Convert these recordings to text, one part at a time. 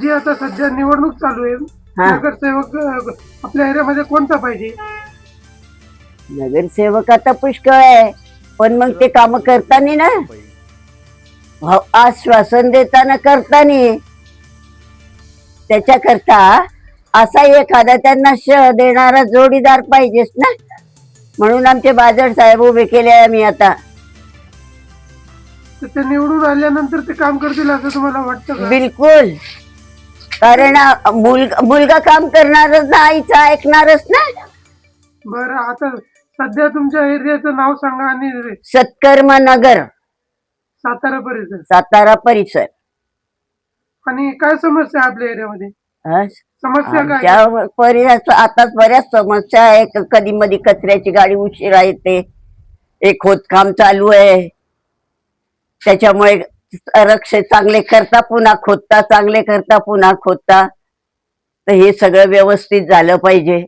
जी आता सध्या निवडणूक चालू आहे, हा. नगरसेवक आपल्या एरियामध्ये कोणता पाहिजे? नगरसेवक आता पुष्कळ आहे, पण मग ते काम करताना ना, आश्वासन देताना करताना त्याच्याकरता असा एखादा त्यांना देणारा जोडीदार पाहिजेच ना. म्हणून आमचे बाजड साहेब उभे केले आम्ही आता. तर ते निवडून आल्यानंतर ते काम करतील असं तुम्हाला वाटतं का? बिलकुल. कारण मुलगा काम करणारच ना, आईचं ऐकणारच ना. बरं, आता सध्या तुमच्या एरियाचं नाव सांगा आणि सत्कर्म नगर, सातारा परिसर. सातारा परिसर. आणि काय समस्या आहे आपल्या एरियामध्ये? समस्या काय? आमच्या परिसर आताच बऱ्याच समस्या आहे. कधी मधी कचऱ्याची गाडी उशिरा येते, एक खोदकाम चालू आहे, त्याच्यामुळे रक्षे चांगले करता पुन्हा खोदता, चांगले करता पुन्हा खोदता. तर हे सगळं व्यवस्थित झालं पाहिजे.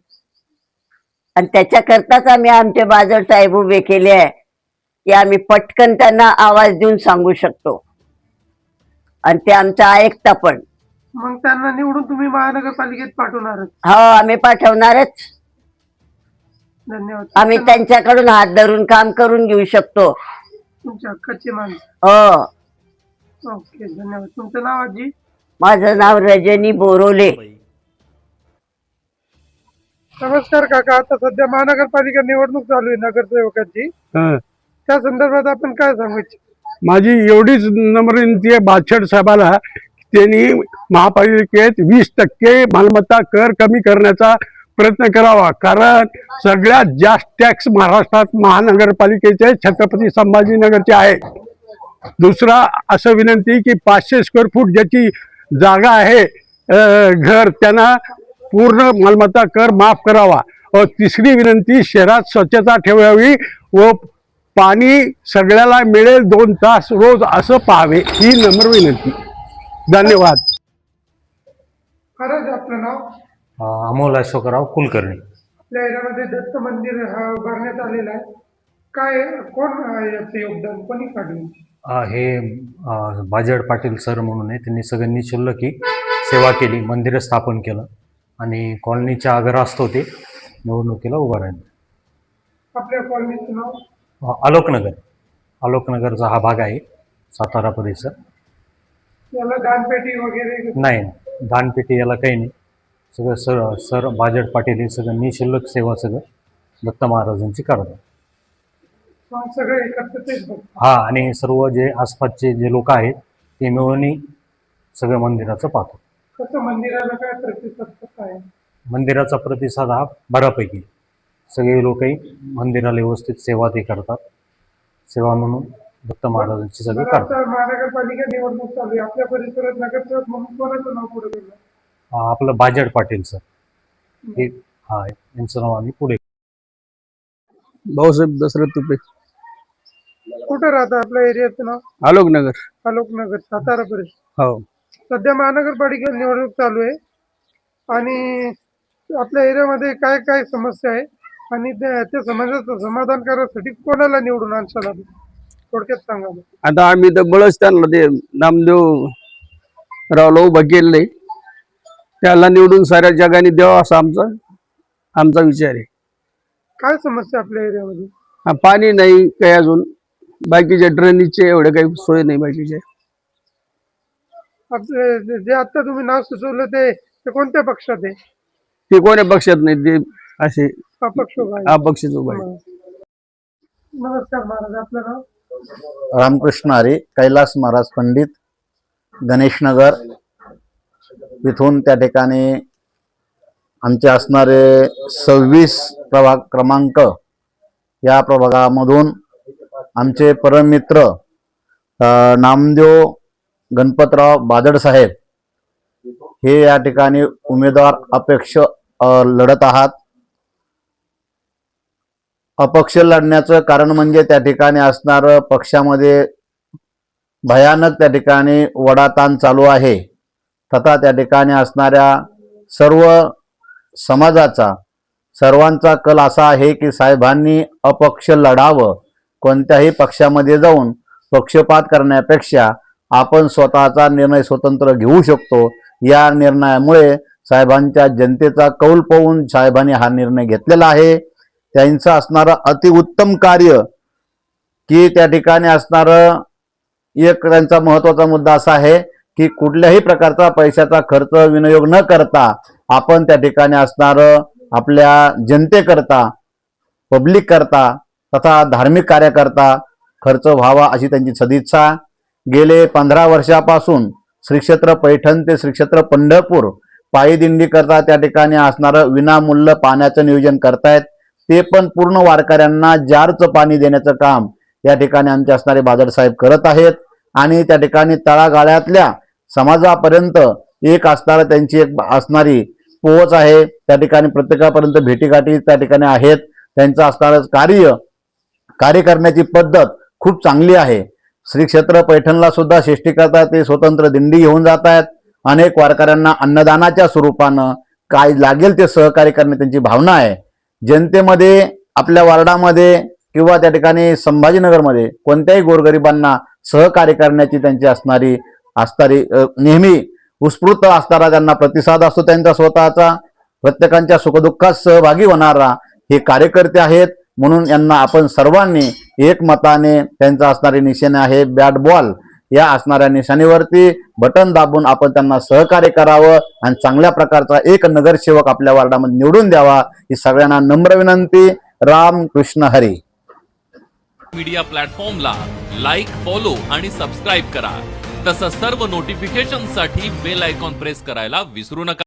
आणि त्याच्याकरताच आम्ही आमचे बाजड साहेब उभे केले आहे की आम्ही पटकन त्यांना आवाज देऊन सांगू शकतो आणि ते आमचं ऐकता पण. मग त्यांना निवडून तुम्ही महानगरपालिकेत पाठवणारच? हो, आम्ही पाठवणारच. धन्यवाद. आम्ही त्यांच्याकडून हात धरून काम करून घेऊ शकतो. तुमच्या हक्काची माणसं. हो. ओके, धन्यवाद. तुमचं नाव आजी? माझं नाव रजनी बोरोले. नमस्कार काका, आता सध्या महानगरपालिका निवडणूक चालू आहे नगरसेवकाची, त्या संदर्भात आपण काय सांगू इच्छिता? माझी एवढीच नम्र विनंती आहे बादशड साहेबाला, त्यांनी महापालिकेत 20% मालमत्ता कर कमी करण्याचा प्रयत्न करावा. कारण सगळ्यात जास्त टॅक्स महाराष्ट्रात महानगरपालिकेचे छत्रपती संभाजीनगरचे आहे. दुसरा असं विनंती की 500 स्क्वेअर फूट ज्याची जागा आहे घर, त्यांना पूर्ण मालमत्ता कर माफ करावा. व तिसरी विनंती, शहरात स्वच्छता ठेवावी व पाणी सगळ्याला मिळेल 2 तास रोज असं पाहावे, ही नम्र विनंती. धन्यवाद. खरंच आपलं नाव? अमोल अशोकराव कुलकर्णी. आपल्या एरियामध्ये दत्त मंदिर उभारण्यात आलेलं आहे, काय कोण याचं योगदान कोणी काढलं? हे बाजड पाटील सर म्हणून आहे, त्यांनी सगळं निःशुल्क सेवा केली, मंदिर स्थापन केलं आणि कॉलनीच्या अग्रस्त होते निवडणुकीला उभा राहिले. आपल्या कॉलनीचं नाव? आलोकनगर. आलोकनगरचा हा भाग आहे, सातारा परिसर. याला दानपेटी वगैरे? नाही, दानपेटी याला काही नाही. सगळं सर बाजड पाटील हे सगळं निःशुल्क सेवा सगळं दत्त महाराजांची करतात. सगळे एकत्र तेच बघ. हा, आणि सर्व जे आसपासचे जे लोक आहेत ते मिळून सगळं मंदिराचं पाहतो. कसं मंदिराला काय प्रतिसाद आहे? मंदिराचा प्रतिसाद हा बऱ्यापैकी. सगळे लोकही मंदिराला व्यवस्थित सेवा ते करतात. सेवा म्हणून दत्त महाराजांची सगळी करतात. महानगरपालिका निवडणूक चालू आहे, आपल्या परिसरात नगरसेवक म्हणून कोणाचं नाव पुढे गेलं? आपलं बाजड पाटील सर हे, हा, यांचं नाव आम्ही पुढे. भाऊसाहेब दशरथ तुपे. कुठं राहतं आपल्या एरियाचं नाव? आलोकनगर. आलोकनगर, सातारा परिसर. हो. सध्या महानगरपालिका निवडणूक चालू आहे आणि आपल्या एरियामध्ये काय काय समस्या आहे आणि त्या समस्याचं समाधान करण्यासाठी कोणाला निवडून आणशाल? थोडक्यात सांगा. आता आम्ही तर बळच त्यांना ते नामदेव रावला उभा केले, त्याला निवडून साऱ्या जगाने द्यावा असा आमचा विचार आहे. काय समस्या आपल्या एरियामध्ये? पाणी नाही काही, अजून बाकीचे ड्रेनेजचे एवढे काही सोय नाही. बाकीचे आपले जे आता तुम्ही नाव सुचवलं ते कोणत्या पक्षात आहे? ते कोण्या पक्षात नाही, ते असे अपक्ष उभा आहे. अपक्षच उभा आहे. नमस्कार महाराज, आपलं नाव? रामकृष्ण हरी, कैलास महाराज पंडित, गणेशनगर. इथून त्या ठिकाणी आमचे असणारे 26 प्रभाग क्रमांक, या प्रभागामधून आमचे परममित्र नामदेव गणपतराव बाजड साहेब हे या ठिकाणी उमेदवार अपक्ष लढत आहात. अपक्ष लढण्याचं कारण म्हणजे त्या ठिकाणी असणारं पक्षामध्ये भयानक त्या ठिकाणी वडाताण चालू आहे. तथा त्या ठिकाणी असणाऱ्या सर्व समाजाचा, सर्वांचा कल असा आहे की साहेबांनी अपक्ष लढावं. कोणत्याही पक्षामध्ये जाऊन पक्षपात करण्यापेक्षा आपण स्वतःचा निर्णय स्वतंत्र घेऊ शकतो, या निर्णयामुळे साहेबांच्या जनतेचा कौल पाहून साहेबांनी हा निर्णय घेतलेला आहे. त्यांचं असणारं अतिउत्तम कार्य की त्या ठिकाणी असणारं एक त्यांचा महत्वाचा मुद्दा असा आहे की कुठल्याही प्रकारचा पैशाचा खर्च विनियोग न करता आपण त्या ठिकाणी असणारं आपल्या जनतेकरता, पब्लिक करता तथा धार्मिक कार्याकरता खर्च व्हावा अशी त्यांची सदिच्छा. गेले 15 वर्षापासून श्री क्षेत्र पैठण ते श्री क्षेत्र पंढरपूर पायी दिंडी करता त्या ठिकाणी असणारं विनामूल्य पाण्याचं नियोजन करतायत. ते पण पूर्ण वारकऱ्यांना जारचं पाणी देण्याचं काम या ठिकाणी आमचे असणारे बादल साहेब करत आहेत. आणि त्या ठिकाणी तळागाळातल्या समाजापर्यंत एक असणारं त्यांची एक असणारी पोहोच आहे. त्या ठिकाणी प्रत्येकापर्यंत भेटीगाठी त्या ठिकाणी आहेत. त्यांचं असणारं कार्य करण्याची पद्धत खूप चांगली आहे. श्री क्षेत्र पैठणला सुद्धा शेष्टी करता ते स्वतंत्र दिंडी घेऊन जात आहेत. अनेक वारकऱ्यांना अन्नदानाच्या स्वरूपानं काय लागेल ते सहकार्य करण्याची त्यांची भावना आहे. जनतेमध्ये, आपल्या वार्डामध्ये किंवा त्या ठिकाणी संभाजीनगरमध्ये कोणत्याही गोरगरिबांना सहकार्य करण्याची त्यांची असणारी नेहमी उत्स्फूर्त असणारा त्यांना प्रतिसाद असतो त्यांचा स्वतःचा. प्रत्येकांच्या सुखदुःखात सहभागी होणारा हे कार्यकर्ते आहेत. म्हणून यांना आपण सर्वांनी एकमताने त्यांचा असणारी निशाणे आहे बॅट बॉल, या असणाऱ्या निशाणीवरती बटन दाबून आपण त्यांना सहकार्य करावं आणि चांगल्या प्रकारचा एक नगरसेवक आपल्या वार्डामध्ये निवडून द्यावा ही सगळ्यांना नम्र विनंती. राम कृष्ण हरी. मीडिया प्लॅटफॉर्मला लाईक, फॉलो आणि सबस्क्राईब करा. तसंच सर्व नोटिफिकेशनसाठी बेल आयकॉन प्रेस करायला विसरू नका.